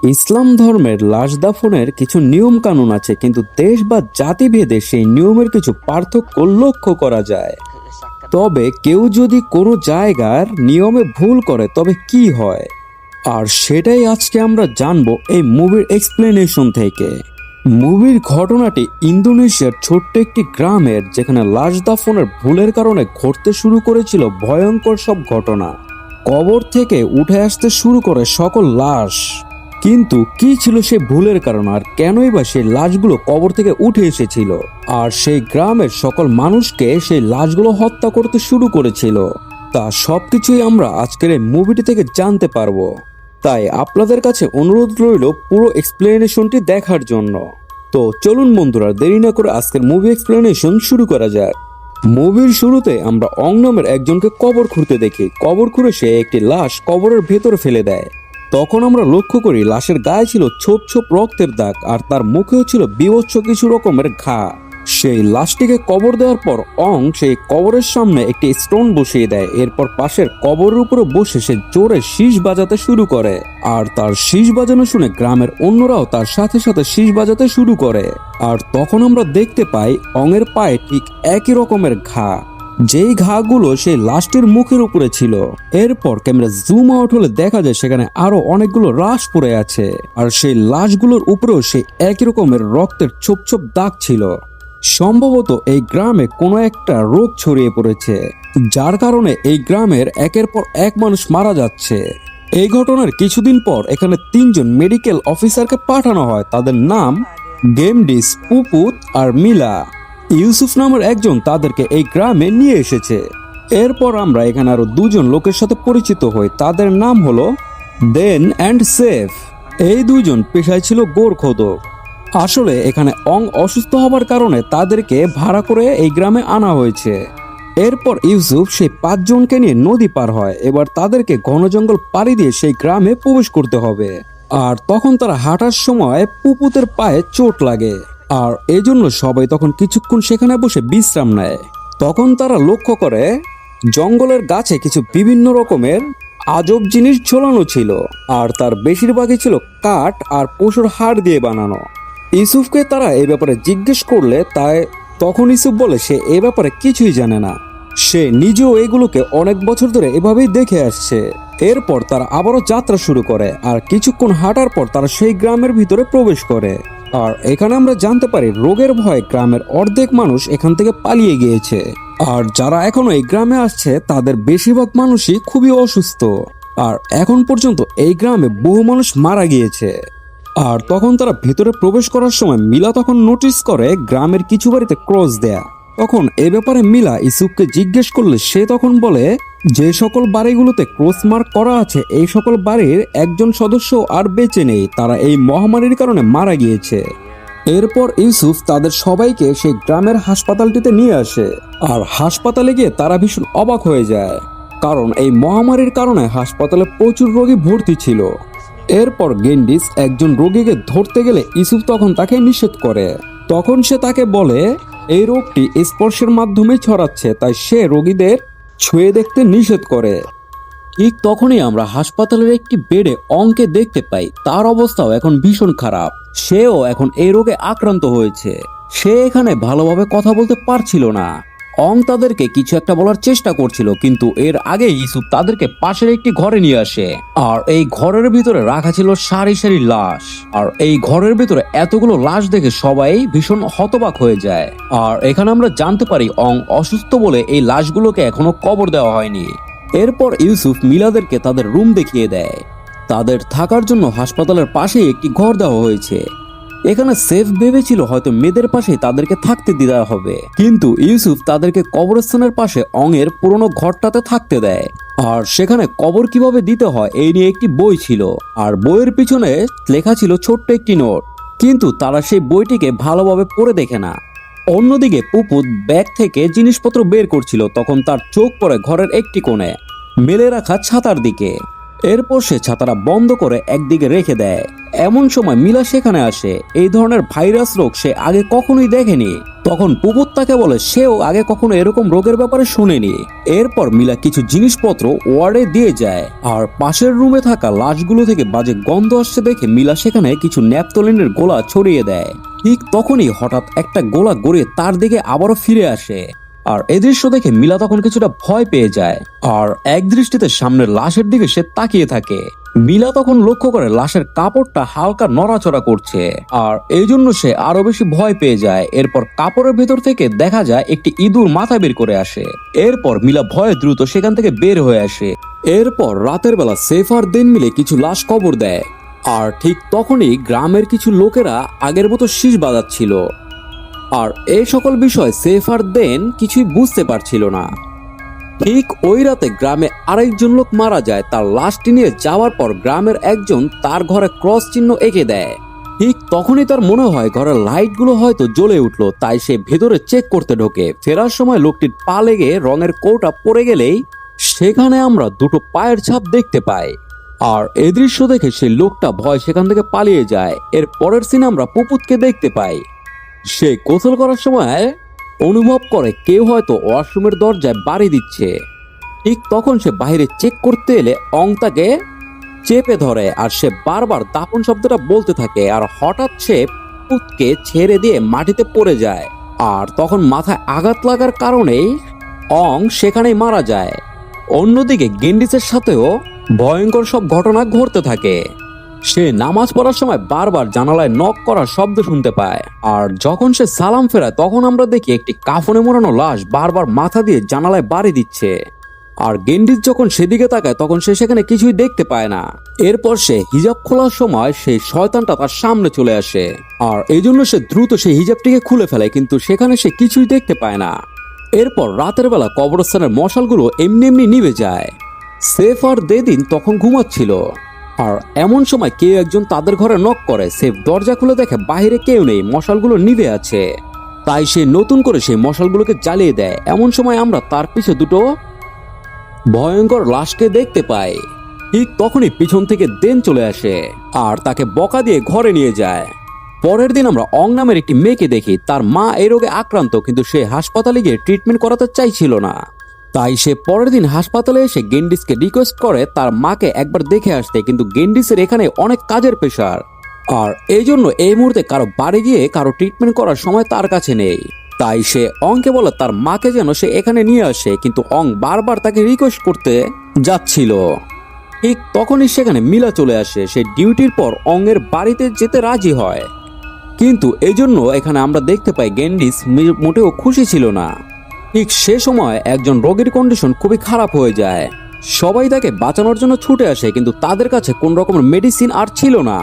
ইসলাম ধর্মের লাশ দাফনের কিছু নিয়ম কানুন আছে, কিন্তু দেশ বা জাতিভেদে সেই নিয়মের কিছু পার্থক্য লক্ষ্য করা যায়। তবে কেউ যদি কোনো জায়গার নিয়মে ভুল করে তবে কি হয়, আর সেটাই আজকে আমরা জানবো এই মুভির এক্সপ্লেনেশন থেকে। মুভির ঘটনাটি ইন্দোনেশিয়ার ছোট্ট একটি গ্রামের, যেখানে লাশ দাফনের ভুলের কারণে ঘটতে শুরু করেছিল ভয়ঙ্কর সব ঘটনা। কবর থেকে উঠে আসতে শুরু করে সকল লাশ। কিন্তু কি ছিল সেই ভুলের কারণ, আর কেনই বা সেই লাশগুলো কবর থেকে উঠে এসেছিল, আর সেই গ্রামের সকল মানুষকে সেই লাশগুলো হত্যা করতে শুরু করেছিল, তা সবকিছুই আমরা আজকের এই মুভিটি থেকে জানতে পারবো। তাই আপনাদের কাছে অনুরোধ রইল পুরো এক্সপ্লেনেশনটি দেখার জন্য। তো চলুন বন্ধুরা, দেরি না করে আজকের মুভি এক্সপ্লেনেশন শুরু করা যাক। মুভির শুরুতে আমরা অং নামের একজনকে কবর খুঁড়তে দেখি। কবর খুঁড়ে সে একটি লাশ কবরের ভেতরে ফেলে দেয়। তখন আমরা লক্ষ্য করি লাশের গায়ে ছিল ছোপ ছোপ রক্তের দাগ, আর তার মুখেও ছিল বীভৎস কিছু রকমের ঘা। সেই লাশটিকে কবর দেওয়ার পর অং সেই কবরের সামনে একটি স্টোন বসিয়ে দেয়। এরপর পাশের কবরের উপরে বসে সে জোরে শীষ বাজাতে শুরু করে, আর তার শীষ বাজানো শুনে গ্রামের অন্যরাও তার সাথে সাথে শীষ বাজাতে শুরু করে। আর তখন আমরা দেখতে পাই অং এর পায়ে ঠিক একই রকমের ঘা, যেই ঘাগুলো সেই লাশটির মুখের উপরে ছিল। এরপর ক্যামেরা জুম আউট হলে দেখা যায় সেখানে আরো অনেকগুলো লাশ পড়ে আছে, আর সেই লাশগুলোর উপরেও সেই একই রকমের রক্তের ছোপ ছোপ দাগ ছিল। সম্ভবত এই গ্রামে কোনো একটা রোগ ছড়িয়ে পড়েছে, যার কারণে এই গ্রামের একের পর এক মানুষ মারা যাচ্ছে। এই ঘটনার কিছুদিন পর এখানে 3জন মেডিকেল অফিসারকে পাঠানো হয়। তাদের নাম গেমডিস, পুপুত আর মিলা। ইউসুফ নামের একজন তাদেরকে এই গ্রামে নিয়ে এসেছে। এরপর আমরা এখানে আরো 2জন লোকের সাথে পরিচিত হই। তাদের নাম হলো দেন অ্যান্ড সেফ। এই 2জন পেশায় ছিল গোরখোদক। আসলে এখানে অং অসুস্থ হবার কারণে তাদেরকে ভাড়া করে এই গ্রামে আনা হয়েছে। এরপর ইউসুফ সেই 5জনকে নিয়ে নদী পার হয়। এবার তাদেরকে ঘন জঙ্গল পাড়ি দিয়ে সেই গ্রামে প্রবেশ করতে হবে। আর তখন তারা হাঁটার সময় পুপুতের পায়ে চোট লাগে, আর এজন্য সবাই তখন কিছুক্ষণ সেখানে বসে বিশ্রাম নেয়। তখন তারা লক্ষ্য করে জঙ্গলের গাছে কিছু বিভিন্ন রকমের আজব জিনিস ঝোলানো ছিল, আর তার বেশিরভাগই ছিল কাঠ আর পশুর হাড় দিয়ে বানানো। ইউসুফকে তারা এই ব্যাপারে জিজ্ঞেস করলে তখন ইউসুফ বলে সে এই ব্যাপারে কিছুই জানে না। সে নিজেও এগুলোকে অনেক বছর ধরে এভাবেই দেখে আসছে। এরপর তারা আবারও যাত্রা শুরু করে, আর কিছুক্ষণ হাঁটার পর তারা সেই গ্রামের ভিতরে প্রবেশ করে। আর এখানে আমরা জানতে পারি রোগের ভয়ে গ্রামের অর্ধেক মানুষ এখান থেকে পালিয়ে গিয়েছে, আর যারা এখনো এই গ্রামে আসছে তাদের বেশিরভাগ মানুষই খুবই অসুস্থ। আর এখন পর্যন্ত এই গ্রামে বহু মানুষ মারা গিয়েছে। আর তখন তারা ভেতরে প্রবেশ করার সময় মিলা তখন নোটিস করে গ্রামের কিছু বাড়িতে ক্রস দেয়া। তখন এ ব্যাপারে মিলা ইসুফকে জিজ্ঞেস করলে সে তখন বলে যে সকল বাড়িগুলোতে ক্রস মার্ক করা আছে এই সকল বাড়ির একজন সদস্য আর বেঁচে নেই, তারা এই মহামারীর কারণে মারা গিয়েছে। এরপর ইউসুফ তাদের সবাইকে সেই গ্রামের হাসপাতালটিতে নিয়ে আসে, আর হাসপাতালে গিয়ে তারা ভীষণ অবাক হয়ে যায়, কারণ এই মহামারীর কারণে হাসপাতালে প্রচুর রোগী ভর্তি ছিল। এরপর গেন্ডিস একজন রোগীকে ধরতে গেলে ইউসুফ তখন তাকে নিষেধ করে। তখন সে তাকে বলে এই রোগটি স্পর্শের মাধ্যমে ছড়াচ্ছে, তাই সে রোগীদের ছুঁয়ে দেখতে নিষেধ করে। ঠিক তখনই আমরা হাসপাতালের একটি বেডে অংকে দেখতে পাই। তার অবস্থাও এখন ভীষণ খারাপ। সেও এখন এই রোগে আক্রান্ত হয়েছে। সে এখানে ভালোভাবে কথা বলতে পারছিল না। অং তাদেরকে কিছু একটা বলার চেষ্টা করছিল, কিন্তু এর আগে ইউসুফ তাদেরকে পাশের একটি ঘরে নিয়ে আসে, আর এই ঘরের ভিতরে রাখা ছিল সারি সারি লাশ। আর এই ঘরের ভিতরে এতগুলো লাশ দেখে সবাই ভীষণ হতবাক হয়ে যায়। আর এখানে আমরা জানতে পারি অং অসুস্থ বলে এই লাশগুলোকে এখনো কবর দেওয়া হয়নি। এরপর ইউসুফ মিলাদেরকে তাদের রুম দেখিয়ে দেয়। তাদের থাকার জন্য হাসপাতালের পাশেই একটি ঘর দেওয়া হয়েছে। এখানে সেফ ভেবেছিল হয়তো মেয়েদের পাশে তাদেরকে থাকতে দেওয়া হবে, কিন্তু ইউসুফ তাদেরকে কবরস্থানের পাশে অং এর পুরনো ঘরটাতে থাকতে দেয়। আর সেখানে কবর কিভাবে দিতে হয় এই নিয়ে একটি বই ছিল, আর বইয়ের পিছনে লেখা ছিল ছোট্ট একটি নোট, কিন্তু তারা সেই বইটিকে ভালোভাবে পড়ে দেখে না। অন্যদিকে পুপুত ব্যাগ থেকে জিনিসপত্র বের করছিল, তখন তার চোখ পড়ে ঘরের একটি কোণে মেলে রাখা ছাতার দিকে। এরপর সে ছাতাটা বন্ধ করে একদিকে রেখে দেয়। এমন সময় মিলা সেখানে আসে। এই ধরনের ভাইরাস রোগ সে আগে কখনোই দেখেনি। তখন পুপুত তাকে বলে সেও আগে কখনো এরকম রোগের ব্যাপারে শুনেনি। এরপর মিলা কিছু জিনিসপত্র ওয়ার্ডে দিয়ে যায়, আর পাশের রুমে থাকা লাশগুলো থেকে বাজে গন্ধ আসছে দেখে মিলা সেখানে কিছু ন্যাপথলিনের গোলা ছড়িয়ে দেয়। ঠিক তখনই হঠাৎ একটা গোলা গড়িয়ে তার দিকে আবারও ফিরে আসে। আর এই দৃশ্য দেখে মিলা তখন কিছুটা ভয় পেয়ে যায়, আর এক দৃষ্টিতে সামনের লাশের দিকে সে তাকিয়ে থাকে। মিলা তখন লক্ষ্য করে লাশের কাপড়টা হালকা নড়াচড়া করছে, আর এই জন্য সে আরো বেশি ভয় পেয়ে যায়। এরপর কাপড়ের ভেতর থেকে দেখা যায় একটি ইঁদুর মাথা বের করে আসে। এরপর মিলা ভয়ে দ্রুত সেখান থেকে বের হয়ে আসে। এরপর রাতের বেলা সেফ আর দেন মিলে কিছু লাশ কবর দেয়, আর ঠিক তখনই গ্রামের কিছু লোকেরা আগের মতো শীষ বাজাচ্ছিল। আর এই সকল বিষয় সেফ আর দেন কিছুই বুঝতে পারছিল না। ঠিক ওই রাতে গ্রামে আরেকজন লোক মারা যায়। তার লাশটি নিয়ে যাওয়ার পর গ্রামের একজন তার ঘরে ক্রস চিহ্ন এঁকে দেয়। ঠিক তখনই তার মনে হয় ঘরের লাইটগুলো হয়তো জ্বলে উঠলো, তাই সে ভেতরে চেক করতে ঢোকে। ফেরার সময় লোকটির পা লেগে রঙের কৌটা পড়ে গেলেই সেখানে আমরা দুটো পায়ের ছাপ দেখতে পাই। আর এই দৃশ্য দেখে সেই লোকটা ভয় সেখান থেকে পালিয়ে যায়। এর পরের সিনে আমরা পুপুতকে দেখতে পাই। সে গোসল করার সময় অনুভব করে কেউ হয়তো ওয়াশরুমের দরজায় বাড়ি দিচ্ছে। ঠিক তখন সে বাইরে চেক করতে এলে অং তাকে চেপে ধরে, আর সে বারবার দাপন শব্দটা বলতে থাকে। আর হঠাৎ সে পুতকে ছেড়ে দিয়ে মাটিতে পড়ে যায়, আর তখন মাথায় আঘাত লাগার কারণেই অং সেখানেই মারা যায়। অন্যদিকে গেন্ডিসের সাথেও ভয়ঙ্কর সব ঘটনা ঘটতে থাকে। সে নামাজ পড়ার সময় বারবার জানালায় নক করার শব্দ শুনতে পায়, আর যখন সে সালাম ফেরায় তখন আমরা দেখি একটি কাফনে মোড়ানো লাশ বারবার মাথা দিয়ে জানালায় বাড়ি দিচ্ছে। আর গেন্ডিস যখন সেদিকে তাকায় তখন সে সেখানে কিছুই দেখতে পায় না। এরপর সে হিজাব খোলার সময় সেই শয়তানটা তার সামনে চলে আসে, আর এই জন্য সে দ্রুত সেই হিজাবটিকে খুলে ফেলে, কিন্তু সেখানে সে কিছুই দেখতে পায় না। এরপর রাতের বেলা কবরস্থানের মশালগুলো এমনি এমনি নিভে যায়। সেফ আর দেদিন তখন ঘুমাচ্ছিল, আর এমন সময় কেউ একজন তাদের ঘরে নক করে। সেফ দরজা খুলে দেখে বাইরে কেউ নেই, মশালগুলো নিভে আছে। তাই সে নতুন করে সেই মশালগুলোকে জ্বালিয়ে দেয়। এমন সময় আমরা তার পিছে দুটো ভয়ঙ্কর লাশকে দেখতে পাই। ঠিক তখনই পিছন থেকে দেন চলে আসে, আর তাকে বকা দিয়ে ঘরে নিয়ে যায়। পরের দিন আমরা অং নামের একটি মেয়েকে দেখি। তার মা এই রোগে আক্রান্ত, কিন্তু সে হাসপাতালে গিয়ে ট্রিটমেন্ট করাতে চাইছিল না। তাই সে পরের দিন হাসপাতালে এসে গেন্ডিসকে রিকোয়েস্ট করে তার মাকে একবার দেখে আসতে, কিন্তু গেন্ডিসের এখানে অনেক কাজের প্রেশার, আর এই জন্য এই মুহূর্তে কারো বাড়ি গিয়ে কারো ট্রিটমেন্ট করার সময় তার কাছে নেই। তাই সে অংকে বলে তার মাকে যেন সে এখানে নিয়ে আসে, কিন্তু অং বারবার তাকে রিকোয়েস্ট করতে যাচ্ছিল। ঠিক তখনই সেখানে মিলা চলে আসে। সে ডিউটির পর অংয়ের বাড়িতে যেতে রাজি হয়, কিন্তু এই জন্য এখানে আমরা দেখতে পাই গেন্ডিস মোটেও খুশি ছিল না। ঠিক সে সময় একজন রোগীর কন্ডিশন খুবই খারাপ হয়ে যায়। সবাই তাকে বাঁচানোর জন্য ছুটে আসে, কিন্তু তাদের কাছে কোন রকমের মেডিসিন আর ছিল না।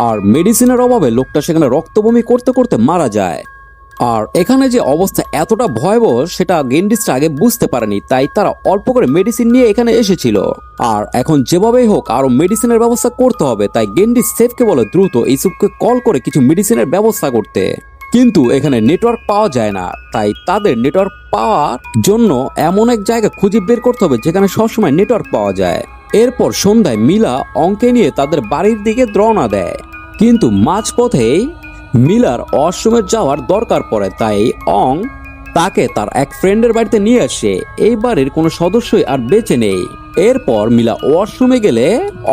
আর মেডিসিনের অভাবে লোকটা সেখানে রক্তবমি করতে করতে মারা যায়। আর এখানে যে অবস্থা এতটা ভয়াবহ সেটা গেন্ডিসরা আগে বুঝতে পারেনি, তাই তারা অল্প করে মেডিসিন নিয়ে এখানে এসেছিল। আর এখন যেভাবেই হোক আরো মেডিসিনের ব্যবস্থা করতে হবে, তাই গেন্ডিস সেফকে বলে দ্রুত ইসুফকে কল করে কিছু মেডিসিনের ব্যবস্থা করতে। কিন্তু এখানে নেটওয়ার্ক পাওয়া যায় না, তাই তাদের নেটওয়ার্ক পাওয়ার জন্য এমন এক জায়গা খুঁজে বের করতে হবে যেখানে সবসময় নেটওয়ার্ক পাওয়া যায়। এরপর সন্ধ্যায় মিলা অংকে নিয়ে তাদের বাড়ির দিকে রওনা দেয়, কিন্তু মাঝপথেই মিলার ওয়াশরুমে যাওয়ার দরকার পড়ে। তাই অং তাকে তার এক ফ্রেন্ডের বাড়িতে নিয়ে আসে। এই বাড়ির কোনো সদস্যই আর বেঁচে নেই। এরপর মিলা ওয়াশরুমে গেলে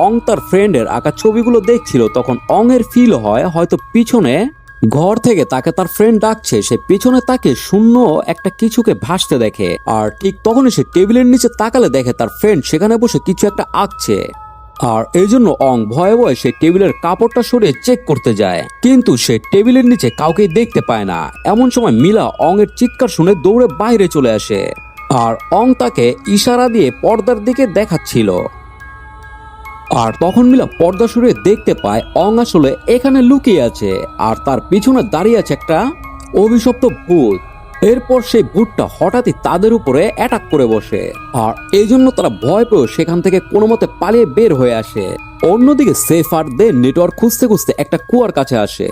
অং তার ফ্রেন্ডের আঁকা ছবিগুলো দেখছিল। তখন অং এর ফিল হয় হয়তো পিছনে ঘর থেকে তাকে তার ফ্রেন্ড ডাকছে। সে পিছনে তাকে শূন্য একটা কিছুকে ভাসতে দেখে, আর ঠিক তখনই সে টেবিলের নিচে তাকালে দেখে তার ফ্রেন্ড সেখানে বসে কিছু একটা আঁকছে। আর এই জন্য অং ভয়ে ভয়ে সে টেবিলের কাপড়টা সরিয়ে চেক করতে যায়, কিন্তু সে টেবিলের নিচে কাউকে দেখতে পায় না। এমন সময় মিলা অং এর চিৎকার শুনে দৌড়ে বাইরে চলে আসে, আর অং তাকে ইশারা দিয়ে পর্দার দিকে দেখাচ্ছিল। আর তখন মিলা পর্দা সরিয়ে দেখতে পায় অং আসলে এখানে লুকিয়ে আছে, আর তার পিছনে দাঁড়িয়ে আছে একটা অভিশপ্ত ভূত। এরপর সেই ভূতটা হঠাৎই তাদের উপরে অ্যাটাক করে বসে, আর এই জন্য তারা ভয় পেয়ে সেখান থেকে কোনো মতে পালিয়ে বের হয়ে আসে। অন্যদিকে সেফ আর দেন নেটওয়ার্ক খুঁজতে খুঁজতে একটা কুয়ার কাছে আসে।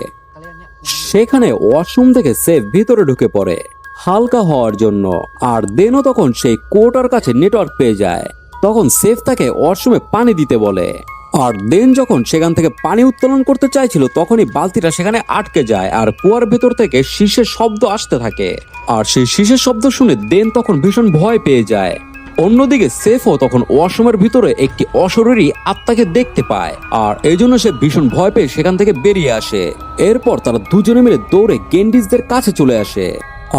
সেখানে ওয়াশরুম থেকে সেফ ভিতরে ঢুকে পড়ে হালকা হওয়ার জন্য, আর দেনও তখন সেই কুয়োটার কাছে নেটওয়ার্ক পেয়ে যায়। তখন সেফ তাকে ওয়াশরুমে পানি দিতে বলে। আর দেন যখন সেখান থেকে পানি উত্তোলন করতে চাইছিল তখনই বালতিটা সেখানে আটকে যায় আর কুয়ার ভেতর থেকে শীষের শব্দ আসতে থাকে। আর সেই শীষের শব্দ শুনে দেন তখন ভীষণ ভয় পেয়ে যায়। অন্যদিকে সেফও তখন ওয়াশরুমের ভিতরে একটি অশরীরী আত্মাকে দেখতে পায় আর এই জন্য সে ভীষণ ভয় পেয়ে সেখান থেকে বেরিয়ে আসে। এরপর তারা দুজনে মিলে দৌড়ে গেন্ডিসদের কাছে চলে আসে।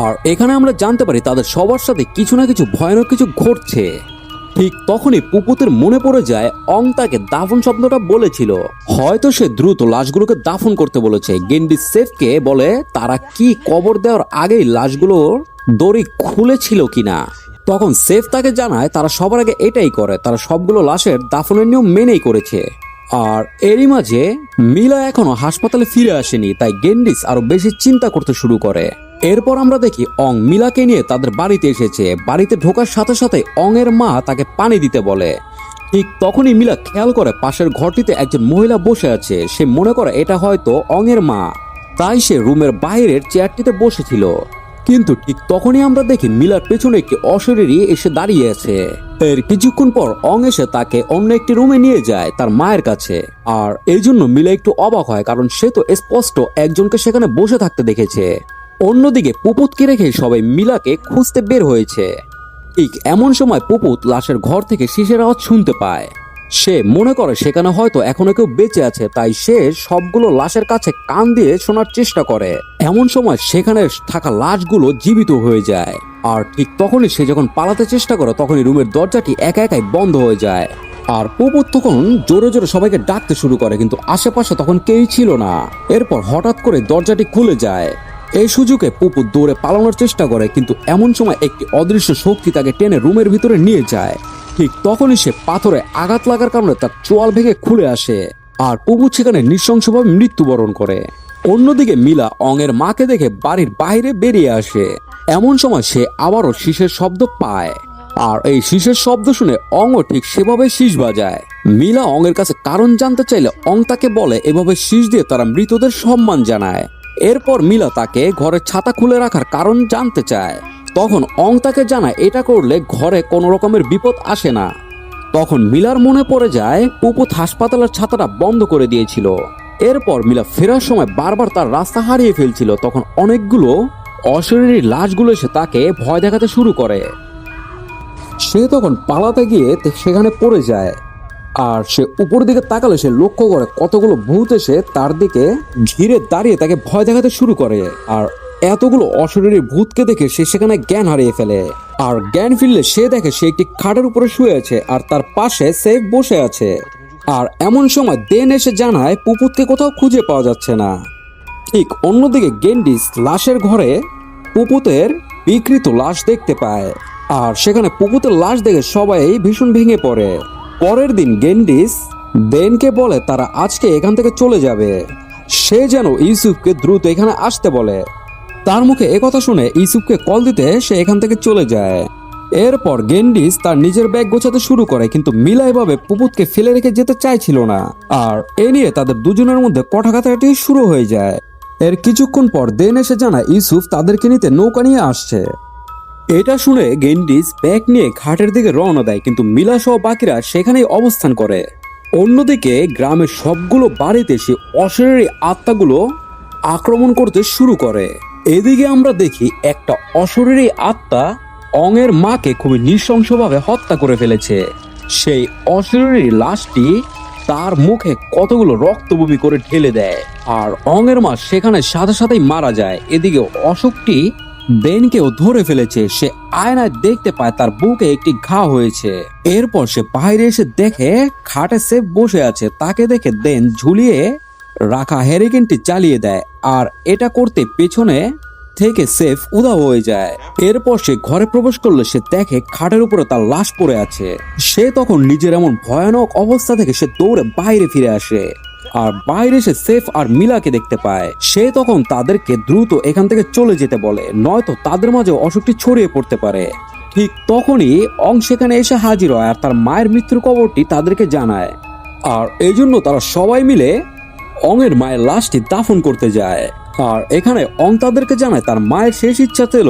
আর এখানে আমরা জানতে পারি তাদের সবার সাথে কিছু না কিছু ভয়ানক কিছু ঘটছে। ঠিক তখনই পুপুতের মনে পড়ে যায় অং তাকে দাফন শব্দটা বলেছিল, হয়তো সে দ্রুত লাশগুলোকে দাফন করতে বলেছে। গেন্ডিস সেফকে বলে তারা কি কবর দেওয়ার আগেই লাশগুলোর দড়ি খুলেছিল কিনা। তখন সেফ তাকে জানায় তারা সবার আগে এটাই করে, তারা সবগুলো লাশের দাফনের নিয়ম মেনেই করেছে। আর এরই মাঝে মিলা এখনো হাসপাতালে ফিরে আসেনি, তাই গেন্ডিস আরো বেশি চিন্তা করতে শুরু করে। এরপর আমরা দেখি অং মিলাকে নিয়ে তাদের বাড়িতে এসেছে। বাড়িতে ঢোকার সাথে সাথে অং এর মা তাকে পানি দিতে বলে। ঠিক তখনই মিলা খেয়াল করে পাশের ঘরটিতে একজন মহিলা বসে আছে। সে মনে করে এটা হয়তো অং এর মা, তাই সে রুমের বাইরের চেয়ারটিতে বসেছিল। কিন্তু ঠিক তখনই আমরা দেখি মিলার পেছনে একটি অশরীরী এসে দাঁড়িয়ে আছে। এর কিছুক্ষণ পর অং এসে তাকে অন্য একটি রুমে নিয়ে যায় তার মায়ের কাছে। আর এই জন্য মিলা একটু অবাক হয়, কারণ সে তো স্পষ্ট একজনকে সেখানে বসে থাকতে দেখেছে। অন্যদিকে পুপুতকে রেখে সবাই মিলাকে খুঁজতে বের হয়েছে। ঠিক এমন সময় পুপুত লাশের ঘর থেকে শীষের আওয়াজ শুনতে পায়। সে মনে করে সেখানে হয়তো এখনো কেউ বেঁচে আছে, তাই সে সবগুলো লাশের কাছে কান দিয়ে শোনার চেষ্টা করে। এমন সময় সেখানে থাকা লাশগুলো জীবিত হয়ে যায়। আর ঠিক তখনই সে যখন পালাতে চেষ্টা করে তখনই রুমের দরজাটি একা একাই বন্ধ হয়ে যায়। আর পুপুত তখন জোরে জোরে সবাইকে ডাকতে শুরু করে, কিন্তু আশেপাশে তখন কেউই ছিল না। এরপর হঠাৎ করে দরজাটি খুলে যায়। এই সুযোগে পুপুত দৌড়ে পালানোর চেষ্টা করে, কিন্তু এমন সময় একটি অদৃশ্য শক্তি তাকে টেনে রুমের ভিতরে নিয়ে যায়। ঠিক তখনই সে পাথরে আঘাত লাগার কারণে তার চোয়াল ভেঙে খুলে আসে আর পুপুত সেখানে নৃশংসভাবে মৃত্যুবরণ করে। অন্যদিকে মিলা অং এর মাকে দেখে বাড়ির বাইরে বেরিয়ে আসে। এমন সময় সে আবারও শীষের শব্দ পায়। আর এই শীষের শব্দ শুনে অংও ঠিক সেভাবে শীষ বাজায়। মিলা অং এর কাছে কারণ জানতে চাইলে অং তাকে বলে এভাবে শীষ দিয়ে তারা মৃতদের সম্মান জানায়। এরপর মিলা তাকে ঘরের ছাতা খুলে রাখার কারণ জানতে চায়। তখন অং তাকে জানায় এটা করলে ঘরে কোনো রকমের বিপদ আসে না। তখন মিলার মনে পড়ে যায় পুপুত হাসপাতালের ছাতাটা বন্ধ করে দিয়েছিল। এরপর মিলা ফেরার সময় বারবার তার রাস্তা হারিয়ে ফেলছিল। তখন অনেকগুলো অশরীরী লাশগুলো এসে তাকে ভয় দেখাতে শুরু করে। সে তখন পালাতে গিয়ে সেখানে পড়ে যায়। আর সে উপর দিকে তাকালে সে লক্ষ্য করে কতগুলো ভূত এসে তার দিকে ঘিরে দাঁড়িয়ে তাকে ভয় দেখাতে শুরু করে। আর এতগুলো অশরীরী ভূতকে দেখে সে সেখানে জ্ঞান হারিয়ে ফেলে। আর জ্ঞান ফিরলে সে দেখে সে একটি খাটের উপরে শুয়ে আছে আর তার পাশে সেফ বসে আছে। আর এমন সময় দেন এসে জানায় পুপুতকে কোথাও খুঁজে পাওয়া যাচ্ছে না। ঠিক অন্যদিকে গেন্ডিস লাশের ঘরে পুপুতের বিকৃত লাশ দেখতে পায়। আর সেখানে পুপুতের লাশ দেখে সবাই ভীষণ ভেঙে পড়ে। পরের দিন গেন্ডিস দেনকে বলে তারা আজকে এখান থেকে চলে যাবে। সে যেন ইউসুফকে দ্রুত এখানে আসতে বলে। তার মুখে একথা শুনে ইউসুফকে কল দিতে সে এখান থেকে চলে যায়। এরপর গেন্ডিস তার নিজের ব্যাগ গোছাতে শুরু করে, কিন্তু মিলা এভাবে পুপুতকে ফেলে রেখে যেতে চাইছিল না। আর এ নিয়ে তাদের দুজনের মধ্যে কটাকাটাটি শুরু হয়ে যায়। এর কিছুক্ষণ পর দেন এসে জানায় ইউসুফ তাদেরকে নিতে নৌকা নিয়ে আসছে। এটা শুনে গেন্ডিস ব্যাগ নিয়ে ঘাটের দিকে রওনা দেয়, কিন্তু মিলা সহ বাকিরা সেখানেই অবস্থান করে। অন্যদিকে গ্রামের সবগুলো বাড়িতে সে অশরীরী আত্মাগুলো আক্রমণ করতে শুরু করে। এদিকে আমরা দেখি একটা অশরীরী আত্মা অং এর মাকে খুবই নৃশংসভাবে হত্যা করে ফেলেছে। সেই অশরীরী লাশটি তার মুখে কতগুলো রক্তবমি করে ঢেলে দেয়। আর অং এর মা সেখানে সাথে সাথেই মারা যায়। এদিকে অশোকটি দেনকেও ধরে ফেলেছে। সে আয়নায় দেখতে পায় তার বুকে একটি ঘা হয়েছে। এরপর সে বাইরে এসে দেখে খাটে সেফ বসে আছে। তাকে দেখে দেন ঝুলিয়ে রাখা হ্যারিকেনটি চালিয়ে দেয়। আর এটা করতে পেছনে থেকে সেফ উধাও হয়ে যায়। এরপর সে ঘরে প্রবেশ করলে সে দেখে খাটের উপরে তার লাশ পড়ে আছে। সে তখন নিজের এমন ভয়ানক অবস্থা থেকে সে দৌড়ে বাইরে ফিরে আসে। আর বাইরে সে সেফ আর মিলাকে দেখতে পায়। সে তখন তাদেরকে দ্রুত এখান থেকে চলে যেতে বলে, নয়তো তাদের মাঝে অসুখটি ছড়িয়ে পড়তে পারে। ঠিক তখনই অং সেখানে এসে হাজির হয় আর তার মায়ের মৃত্যুর খবরটি তাদেরকে জানায়। আর এই জন্য তারা সবাই মিলে অং এর মায়ের লাশটি দাফন করতে যায়। আর এখানে অং তাদেরকে জানায় তার মায়ের শেষ ইচ্ছা ছিল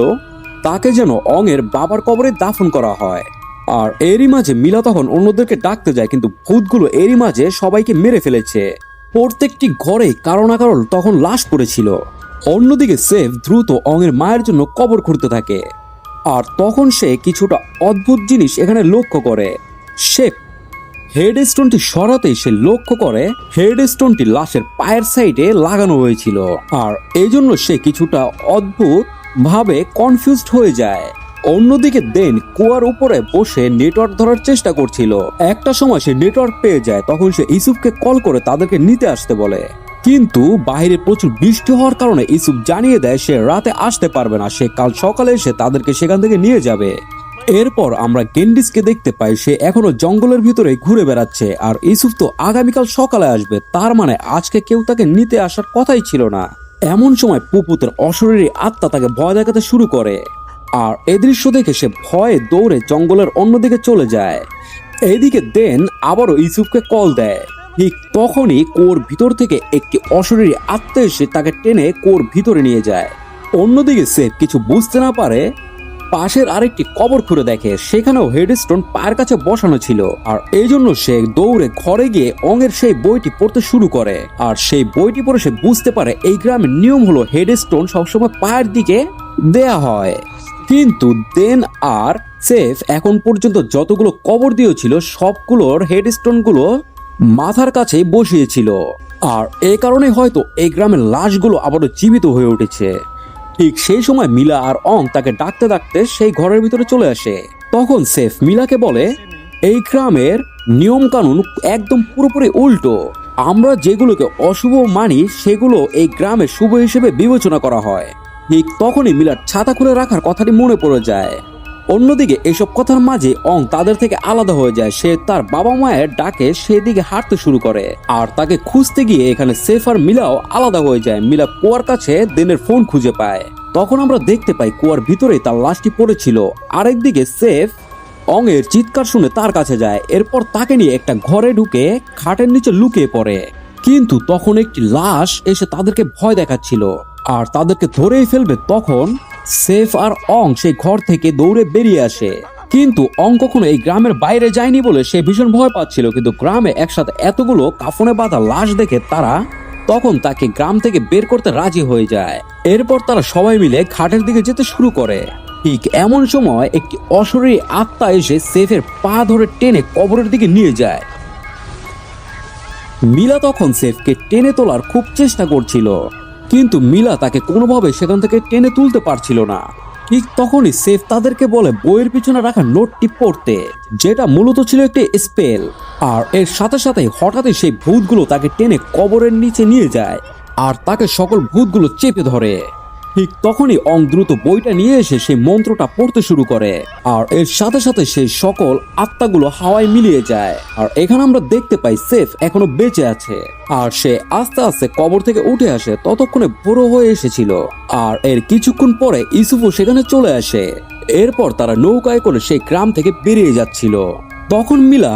তাকে যেন অং এর বাবার কবরে দাফন করা হয়। আর এরই মাঝে মিলা তখন অন্যদেরকে ডাকতে যায়, কিন্তু ভূতগুলো এরই মাঝে সবাইকে মেরে ফেলেছে। প্রত্যেকটি ঘরে কারো না কারো তখন লাশ পড়েছিল। অন্যদিকে সেফ দ্রুত অংয়ের মায়ের জন্য কবর খুঁড়তে থাকে। আর তখন সে কিছুটা অদ্ভুত জিনিস এখানে লক্ষ্য করে। সে হেডস্টোনটি সরাতেই সে লক্ষ্য করে হেডস্টোনটি লাশের পায়ের সাইডে লাগানো হয়েছিল। আর এই জন্য সে কিছুটা অদ্ভুত ভাবে কনফিউজড হয়ে যায়। অন্যদিকে দেন কুয়ার উপরে বসে নেটওয়ার্ক ধরার চেষ্টা করছিল। একটা সময় সে নেটওয়ার্ক পেয়ে যায়, তখন সে ইসুফকে কল করে তাদেরকে নিতে আসতে বলে। কিন্তু বাইরে প্রচুর বৃষ্টি হওয়ার কারণে ইসুফ জানিয়ে দেয় সে রাতে আসতে পারবে না, সে কাল সকালে এসে তাদেরকে সেখান থেকে নিয়ে যাবে। এরপর আমরা গেন্ডিসকে দেখতে পাই, সে এখনো জঙ্গলের ভিতরে ঘুরে বেড়াচ্ছে। আর ইসুফ তো আগামীকাল সকালে আসবে, তার মানে আজকে কেউ তাকে নিতে আসার কথাই ছিল না। এমন সময় পুপুতের অশরীরী আত্মা তাকে ভয় দেখাতে শুরু করে। আর এই দৃশ্য দেখে সে ভয়ে দৌড়ে জঙ্গলের অন্যদিকে চলে যায়। এইদিকে দেন আবারও ইসুফকে কল দেয়। ঠিক তখনই কুয়োর ভিতর থেকে একটি অশরীরী আত্মা এসে তাকে টেনে কুয়োর ভিতরে নিয়ে যায়। অন্যদিকে সেফ কিছু বুঝতে না পারে পাশের আরেকটি কবর খুঁড়ে দেখে, সেখানেও হেডস্টোন পায়ের কাছে বসানো ছিল। আর এই জন্য সে দৌড়ে ঘরে গিয়ে অংয়ের সেই বইটি পড়তে শুরু করে। আর সেই বইটি পড়ে সে বুঝতে পারে এই গ্রামের নিয়ম হলো হেডস্টোন সবসময় পায়ের দিকে দেয়া হয়। কিন্তু দেন আর সেফ এখন পর্যন্ত যতগুলো কবর দিয়েছিল সবগুলোর হেডস্টোন গুলো মাথার কাছে বসিয়েছিল। আর এই কারণে হয়তো এই গ্রামের লাশগুলো আবারও জীবিত হয়ে উঠেছে। ঠিক সেই সময় মিলা আর অং তাকে ডাকতে ডাকতে সেই ঘরের ভিতরে চলে আসে। তখন সেফ মিলাকে বলে, এই গ্রামের নিয়ম কানুন একদম পুরোপুরি উল্টো। আমরা যেগুলোকে অশুভ মানি সেগুলো এই গ্রামে শুভ হিসেবে বিবেচনা করা হয়। ঠিক তখনই মিলার ছাতা খুলে রাখার কথাটি মনে পড়ে যায়। অন্যদিকে এসব কথার মাঝে অং তাদের থেকে আলাদা হয়ে যায়। সে তার বাবা মায়ের ডাকে সেদিকে হাঁটতে শুরু করে। আর তাকে খুঁজতে গিয়ে এখানে সেফ আর মিলাও আলাদা হয়ে যায়। মিলা কুয়ার কাছে দেনের ফোন খুঁজে পায়। তখন আমরা দেখতে পাই কুয়ার ভিতরে তার লাশটি পড়েছিল। আরেকদিকে সেফ অং এর চিৎকার শুনে তার কাছে যায়। এরপর তাকে নিয়ে একটা ঘরে ঢুকে খাটের নিচে লুকিয়ে পড়ে। কিন্তু তখন একটি লাশ এসে তাদেরকে ভয় দেখাচ্ছিল আর তাদেরকে ধরেই ফেলবে। তখন সেফ আর অং সেই ঘর থেকে দৌড়ে বেরিয়ে আসে। কিন্তু অং কখনো এই গ্রামের বাইরে যায়নি বলে সে ভীষণ ভয় পাচ্ছিল। কিন্তু গ্রামে একসাথে এতগুলো কাফনে বাঁধা লাশ দেখে তারা তখন তাকে গ্রাম থেকে বের করতে রাজি হয়ে যায়। এরপর তারা সবাই মিলে ঘাটের দিকে যেতে শুরু করে। ঠিক এমন সময় একটি অশরীরী আত্মা এসে সেফের পা ধরে টেনে কবরের দিকে নিয়ে যায়। মিলা তখন সেফকে টেনে তোলার খুব চেষ্টা করছিল, কিন্তু মিলা তাকে কোনোভাবে সেখান থেকে টেনে তুলতে পারছিল না। ঠিক তখনই সেফ তাদেরকে বলে বইয়ের পিছনে রাখা নোটটি পড়তে, যেটা মূলত ছিল একটি স্পেল। আর এর সাথে সাথে হঠাৎই সেই ভূতগুলো তাকে টেনে কবরের নিচে নিয়ে যায় আর তাকে সকল ভূতগুলো চেপে ধরে। ঠিক তখনই অং দ্রুত বইটা নিয়ে এসে সেই মন্ত্রটা পড়তে শুরু করে। আর এর সাথে সাথে সেই সকল আত্মাগুলো হাওয়ায় মিলিয়ে যায়। আর এখানে আমরা দেখতে পাই সেফ এখনো বেঁচে আছে। আর সে আস্তে আস্তে কবর থেকে উঠে আসে। ততক্ষণে ভোর হয়ে এসেছিল। আর এর কিছুক্ষণ পরে ইসুফও সেখানে চলে আসে। এরপর তারা নৌকায় করে সেই গ্রাম থেকে বেরিয়ে যাচ্ছিল। তখন মিলা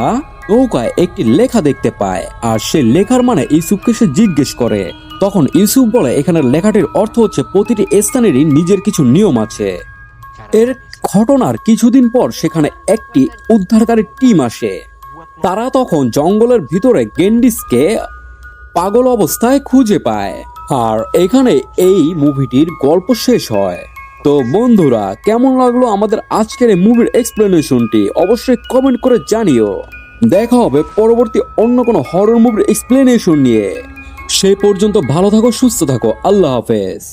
নৌকায় একটি লেখা দেখতে পায়। আর সে লেখার মানে ইসুফকে সে জিজ্ঞেস করে। তখন ইউসুফ বলে এখানের লেখাটির অর্থ হচ্ছে প্রতিটি স্থানেরই নিজের কিছু নিয়ম আছে। এর ঘটনার কিছুদিন পর সেখানে একটি উদ্ধারকারী টিম আসে। তারা তখন জঙ্গলের ভিতরে গেন্ডিসকে পাগল অবস্থায় খুঁজে পায়। আর এখানে এই মুভিটির গল্প শেষ হয়। তো বন্ধুরা, কেমন লাগলো আমাদের আজকের এই মুভির এক্সপ্লেনেশনটি অবশ্যই কমেন্ট করে জানিও। দেখা হবে পরবর্তী অন্য কোনো হরর মুভির এক্সপ্লেনেশন নিয়ে। সেই পর্যন্ত ভালো থাকো, সুস্থ থাকো। আল্লাহ হাফেজ।